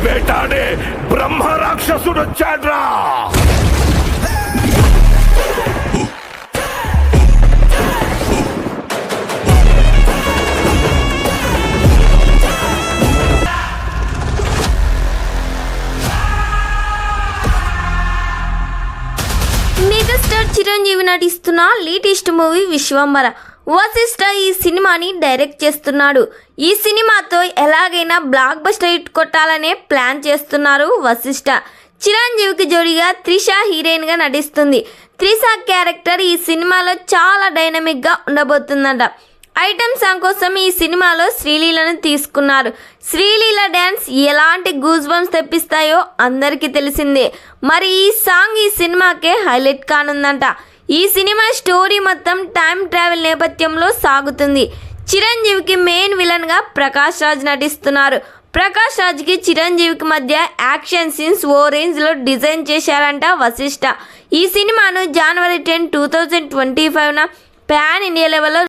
వేటాడే బ్రహ్మ రాక్షసుడు వచ్చాడ్రా. మెగాస్టార్ చిరంజీవి నటిస్తున్న లేటెస్ట్ మూవీ విశ్వంబర వశిష్ఠ ఈ సినిమాని డైరెక్ట్ చేస్తున్నాడు. ఈ సినిమాతో ఎలాగైనా బ్లాక్ బస్టర్ హిట్ కొట్టాలనే ప్లాన్ చేస్తున్నారు వశిష్ఠ. చిరంజీవికి జోడిగా త్రిష హీరోయిన్గా నటిస్తుంది. త్రిష క్యారెక్టర్ ఈ సినిమాలో చాలా డైనమిక్గా ఉండబోతుందంట. ఐటమ్ సాంగ్ కోసం ఈ సినిమాలో శ్రీలీలను తీసుకున్నారు. శ్రీలీల డ్యాన్స్ ఎలాంటి గూస్ బంప్స్ తెప్పిస్తాయో అందరికీ తెలిసిందే. మరి ఈ సాంగ్ ఈ సినిమాకే హైలైట్ కానుందంట. ఈ సినిమా స్టోరీ మొత్తం టైం ట్రావెల్ నేపథ్యంలో సాగుతుంది. చిరంజీవికి మెయిన్ విలన్గా ప్రకాష్ రాజ్ నటిస్తున్నారు. ప్రకాష్ రాజ్కి చిరంజీవికి మధ్య యాక్షన్ సీన్స్ ఓ రేంజ్లో డిజైన్ చేశారంట వశిష్ఠ. ఈ సినిమాను January 10, 2025న పాన్ ఇండియా లెవెల్లో